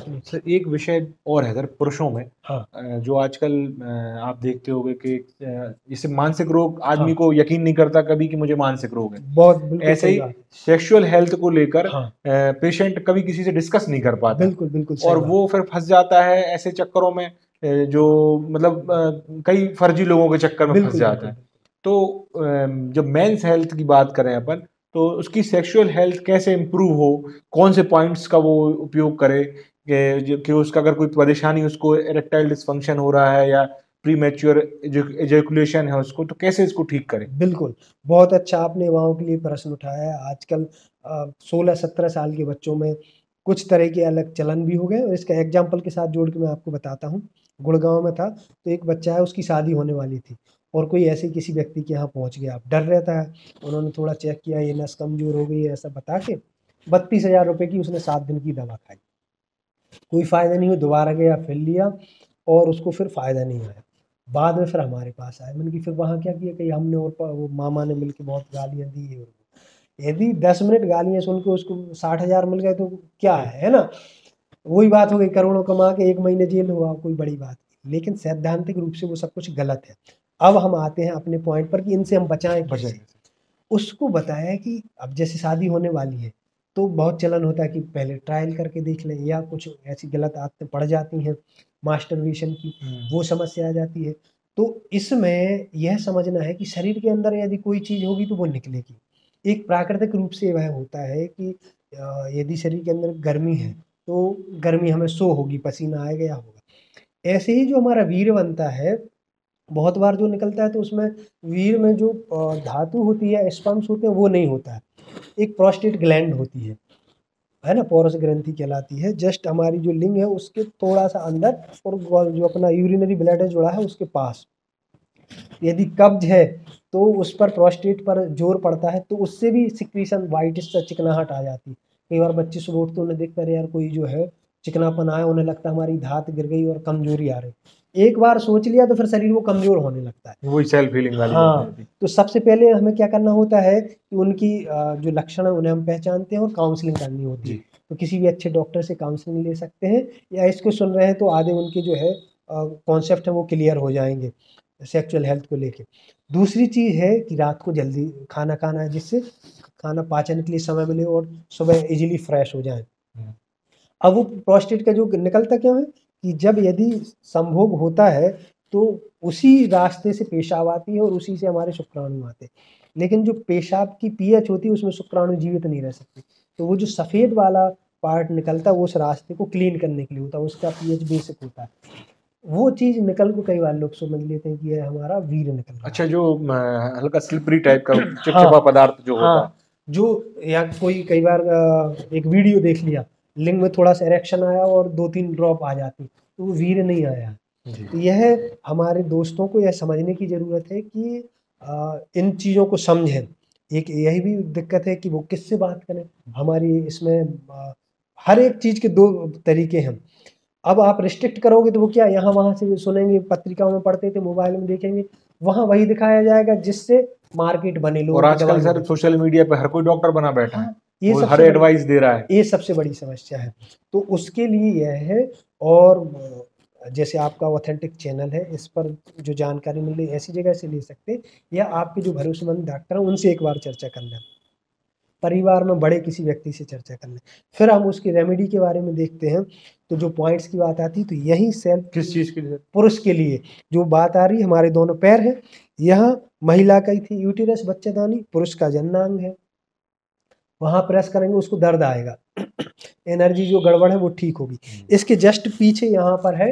रोशनी थी। सर एक विषय और है सर पुरुषों में, हाँ, जो आजकल आप देखते होंगे कि जैसे मानसिक रोग, हाँ, आदमी को यकीन नहीं करता कभी कि मुझे मानसिक रोग है। बहुत बिल्कुल ऐसे सही ही बात है। सेक्सुअल हेल्थ को लेकर हाँ, पेशेंट कभी किसी से डिस्कस नहीं कर पाता बिल्कुल, बिल्कुल सही और बात वो फिर फंस जाता है ऐसे चक्करों में, जो मतलब कई फर्जी लोगों के चक्कर है। में फंस बिल्कुल, जाता बिल्कुल, है। बिल्कुल। तो जब मेंस हेल्थ की बात करें अपन, तो उसकी सेक्सुअल हेल्थ कैसे इम्प्रूव हो, कौन से पॉइंट्स का वो उपयोग करे कि उसका अगर कोई परेशानी, उसको इरेक्टाइल डिसफंक्शन हो रहा है या प्रीमेच्योर एजैकुलेशन है उसको, तो कैसे इसको ठीक करें? बिल्कुल, बहुत अच्छा आपने युवाओं के लिए प्रश्न उठाया है। आजकल 16-17 साल के बच्चों में कुछ तरह के अलग चलन भी हो गए और इसका एग्ज़ाम्पल के साथ जोड़ के मैं आपको बताता हूँ। गुड़गाँव में था, तो एक बच्चा है उसकी शादी होने वाली थी और कोई ऐसे किसी व्यक्ति के यहाँ पहुँच गया। अब डर रहता है, उन्होंने थोड़ा चेक किया, ये नस कमज़ोर हो गई है ऐसा बता के 32,000 रुपए की उसने 7 दिन की दवा खाई। कोई फ़ायदा नहीं हुआ, दोबारा गया फिर लिया और उसको फिर फ़ायदा नहीं आया। बाद में फिर हमारे पास आया। मैंने कि फिर वहाँ क्या किया कि हमने और वो मामा ने मिलके बहुत गालियाँ दी ये वो। यदि 10 मिनट गालियाँ सुन के उसको 60,000 मिल गए तो क्या है ना? वही बात हो गई, करोड़ों कमा के 1 महीने जेल हुआ, कोई बड़ी बात नहीं। लेकिन सैद्धांतिक रूप से वो सब कुछ गलत है। अब हम आते हैं अपने पॉइंट पर कि इनसे हम बचाएँ बचाए कैसे? कैसे? उसको बताया कि अब जैसे शादी होने वाली है, तो बहुत चलन होता है कि पहले ट्रायल करके देख लें या कुछ ऐसी गलत आदतें पड़ जाती हैं, मास्टरबेशन की, वो समस्या आ जाती है। तो इसमें यह समझना है कि शरीर के अंदर यदि कोई चीज़ होगी तो वो निकलेगी। एक प्राकृतिक रूप से वह होता है कि यदि शरीर के अंदर गर्मी है, तो गर्मी हमें शो होगी, पसीना आएगा या होगा। ऐसे ही जो हमारा वीर्य बनता है, बहुत बार जो निकलता है तो उसमें वीर्य में जो धातु होती है, स्पर्म्स होते हैं, वो नहीं होता है। एक प्रोस्टेट ग्लैंड होती है ना? पोरस ग्रंथि कहलाती है। जस्ट हमारी जो लिंग है उसके थोड़ा-सा अंदर और जो अपना यूरिनरी ब्लैडर जुड़ा है उसके पास। यदि कब्ज़ है तो उस पर प्रोस्टेट पर ज़ोर पड़ता है तो उससे भी सिक्रीशन व्हाइटिश सा चिकनाहट आ जाती है। कई बार बच्चे सुबह उठते उन्हें देखकर यार कोई जो है चिकनापन आया, उन्हें लगता है हमारी धात गिर गई और कमज़ोरी आ रही। एक बार सोच लिया तो फिर शरीर वो कमज़ोर होने लगता है। वही सेल्फ हीलिंग वाली बात है हाँ, अभी। तो सबसे पहले हमें क्या करना होता है कि उनकी जो लक्षण है उन्हें हम पहचानते हैं और काउंसलिंग करनी होती है। जी। तो किसी भी अच्छे डॉक्टर से काउंसलिंग ले सकते हैं या इसको सुन रहे हैं तो आधे उनके जो है कॉन्सेप्ट है वो क्लियर हो जाएँगे, सेक्सुअल हेल्थ को लेके। दूसरी चीज़ है कि रात को जल्दी खाना खाना है जिससे खाना पाचन के लिए समय मिले और सुबह ईज़िली फ्रेश हो जाएँ। हुँ। अब वो प्रोस्टेट का जो निकलता क्यों है कि जब यदि संभोग होता है तो उसी रास्ते से पेशाब आती है और उसी से हमारे शुक्राणु आते हैं। लेकिन जो पेशाब की पीएच होती है उसमें शुक्राणु जीवित नहीं रह सकते। तो वो जो सफ़ेद वाला पार्ट निकलता है वो उस रास्ते को क्लीन करने के लिए होता है, उसका पीएच बेसिक होता है। वो चीज़ निकल को कई बार लोग समझ लेते हैं कि ये हमारा वीर्य निकल रहा है। अच्छा, जो हल्का स्लिपरी टाइप का चिपचिपा हाँ, पदार्थ जो होता है। हाँ, जो या कोई कई बार एक वीडियो देख लिया, लिंग में थोड़ा-सा इरेक्शन आया और 2-3 ड्रॉप आ जाती, तो वो वीर्य नहीं आया। जी। तो यह हमारे दोस्तों को यह समझने की ज़रूरत है कि इन चीज़ों को समझें। एक यही भी दिक्कत है कि वो किससे बात करें? हमारी इसमें हर एक चीज़ के 2 तरीके हैं। अब आप रिस्ट्रिक्ट करोगे तो वो क्या यहाँ-वहाँ से सुनेंगे, पत्रिकाओं में पढ़ते थे, मोबाइल में देखेंगे, वहाँ वही दिखाया जाएगा जिससे मार्केट बने, और लोगों की आजकल दवाइयाँ सर बिकें। सोशल मीडिया पे हर कोई डॉक्टर बना बैठा है। हाँ, ये वो हर सबसे बड़ी एडवाइस दे रहा है। ये सबसे बड़ी समस्या है। तो उसके लिए यह है और जैसे आपका ऑथेंटिक चैनल है, इस पर जो जानकारी मिल रही है, ऐसी जगह से ले सकते हैं या आपके जो भरोसेमंद डॉक्टर हैं, उनसे एक बार चर्चा कर लें। परिवार में बड़े किसी व्यक्ति से चर्चा कर लें। फिर हम उसकी रेमेडी के बारे में देखते हैं, तो जो पॉइंट्स की बात आती है, तो यही सेल्फ किस चीज़ के लिए? पुरुष के लिए जो बात आ रही है, हमारे दोनों पैर हैं, यहाँ महिला का ही थी यूटेरस बच्चेदानी, पुरुष का जननांग है। वहाँ प्रेस करेंगे उसको दर्द आएगा। एनर्जी जो गड़बड़ है वो ठीक होगी। इसके जस्ट पीछे यहाँ पर है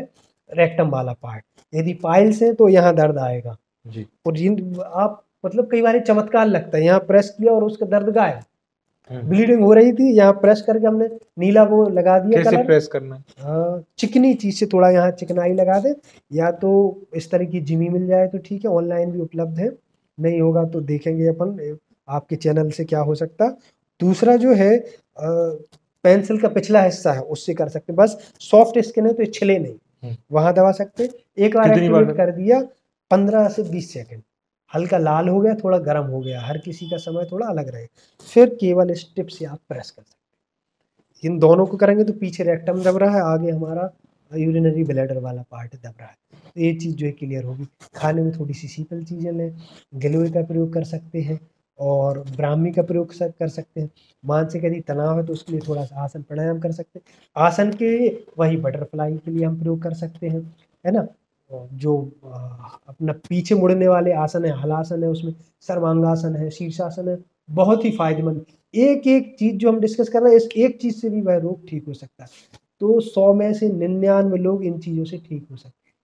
रेक्टम वाला पार्ट। यदि पाइल्स है तो यहाँ दर्द आएगा। जी। और जिन आप मतलब कई बार ये चमत्कार लगता है, यहाँ प्रेस किया और उसका दर्द गायब। ब्लीडिंग हो रही थी, यहाँ प्रेस करके हमने नीला वो लगा दिया कैसे कलर। प्रेस करना है? चिकनी चीज़ से थोड़ा यहाँ चिकनाई लगा दें या तो इस तरह की जिमी मिल जाए तो ठीक है, ऑनलाइन भी उपलब्ध है। नहीं होगा तो देखेंगे अपन आपके चैनल से क्या हो सकता। दूसरा जो है पेंसिल का पिछला हिस्सा है उससे कर सकते हैं। बस सॉफ्ट स्किन है तो ये छिले नहीं, वहाँ दबा सकते हैं। एक बार कितनी बार एक्टिवेट कर दिया 15 से 20 सेकंड, हल्का लाल हो गया, थोड़ा गर्म हो गया, हर किसी का समय थोड़ा अलग रहे। फिर केवल इस टिप से आप प्रेस कर सकते हैं। इन दोनों को करेंगे तो पीछे रेक्टम दब रहा है, आगे हमारा यूरिनरी ब्लैडर वाला पार्ट दब रहा है। तो ये चीज़ जो है क्लियर होगी। खाने में थोड़ी सी शीतल चीज़ें लें, गिलोय का प्रयोग कर सकते हैं और ब्राह्मी का प्रयोग कर सकते हैं। मानसिक यदि तनाव है तो उसके लिए थोड़ा सा आसन प्राणायाम कर सकते हैं। आसन के वही बटरफ्लाई के लिए हम प्रयोग कर सकते हैं, है ना। जो अपना पीछे मुड़ने वाले आसन है, हलासन है, उसमें सर्वांगासन है, शीर्षासन है, बहुत ही फायदेमंद। एक एक चीज़ जो हम डिस्कस कर रहे हैं, इस एक चीज़ से भी वह रोग ठीक हो सकता है। तो 100 में से 99 लोग इन चीज़ों से ठीक हो सकते हैं।